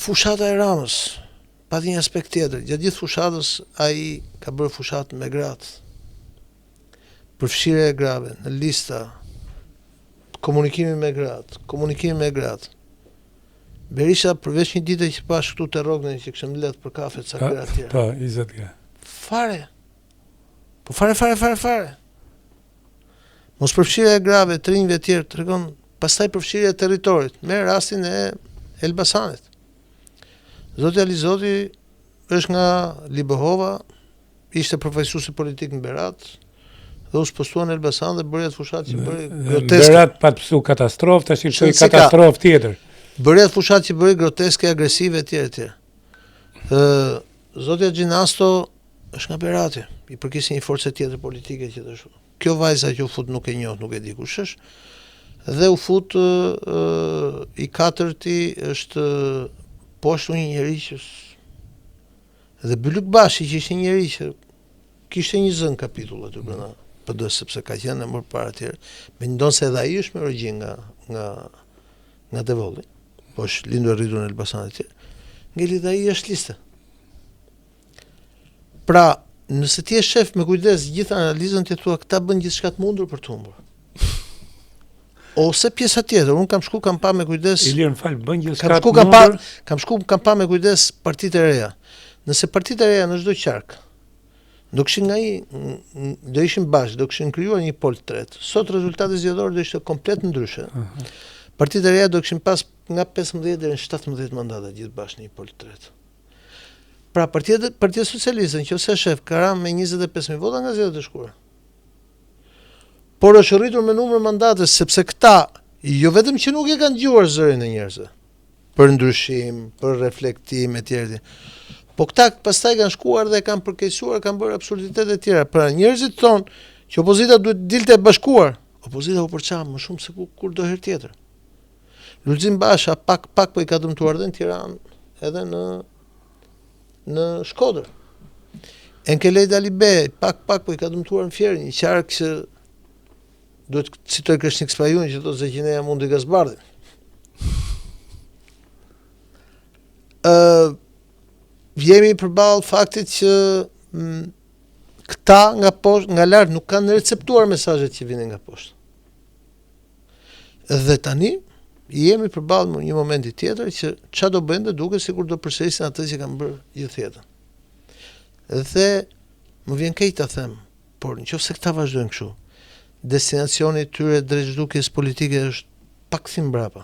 fushata e Ramës pati një aspekt tjetër. Gjatë gjithë fushatës ai ka bërë fushatë me gratë. Përfshirja e grave në lista, komunikimi me gratë. Berisha përveç një dite që pash këtu te Rognen që kishim lehtë për kafe ca gra tjera. Po, 20 gra. Fare. Po fare. Mos përfshirja e grave, të rinjve të tjerë tregon pastaj përfshirja e territorit. Me rastin e Elbasanit. Zoti Alizoti është nga Libohova, ishte përfaqësues politik në Berat, dhe u postua në Elbasan dhe bëri atë fushatë që bëri groteske. Berat pa të pësu katastrofë, tash i çoi katastrofë tjetër. Bëri atë fushatë që bëri groteske, agresive etj. Zoti Gjinasto është nga Berati, i përkisë një force tjetër politike që të shumë. Kjo vajza që u fut nuk e njoh, nuk e di kush është, dhe u fut i katërti është poshtu një njeri që dhe Bylluk Bashi që ishte një njeri që kishte një zën kapitull aty brenda PD-s sepse ka qenë më parë tjerë. Mendon se edhe ai është me origjinë nga Devolli. Po është lindur e rritur në Elbasan etj. Ngeli dhe ai është liste. Pra, nëse ti je shef me kujdes gjithë analizën ti thua këta bën gjithçka të mundur për të humbur. Ose pjesa tjetër, unë kam shku kam pa me kujdes. Ilir më fal, bën gjithçka të mundur. Kam pa me kujdes partitë e reja. Nëse partitë e reja në çdo qark do kishin do ishin bashkë, do kishin krijuar një pol të tretë. Sot rezultati zgjedhor do ishte komplet ndryshe. Partitë e reja do kishin pas nga 15 deri në 17 mandate gjithë bashkë në një pol të tretë. Pra Partia Socialiste, nëse shef ka rënë me 25.000 vota nga zgjedhjet e shkura. Por është rritur me numër mandate sepse këta jo vetëm që nuk e kanë dëgjuar zërin e njerëzve për ndryshim, për reflektim etj. Po këta pastaj kanë shkuar dhe kanë përkeqësuar, kanë bërë absurditete të tjera. Pra njerëzit thonë që opozita duhet dilte e bashkuar. Opozita u përçam më shumë se kur do herë tjetër. Lulzim Basha pak po i ka dëmtuar edhe në Tiranë, edhe në Shkodër. Enkelej Dalibe pak po i ka dëmtuar në Fierin, një qark që duhet të citoj Krishnik Spajun që thotë se Gjineja mundi gazbardhin. Jemi përballë faktit që këta nga poshtë, nga lart nuk kanë receptuar mesazhet që vinin nga poshtë. Dhe tani jemi përballë në një momenti tjetër që çfarë do bëjnë duket sikur do përsërisin atë që kanë bërë gjithë jetën. Dhe më vjen keq ta them, por nëse këta vazhdojnë kështu, destinacioni i tyre drejt zhdukjes politike është pak thim mbrapa.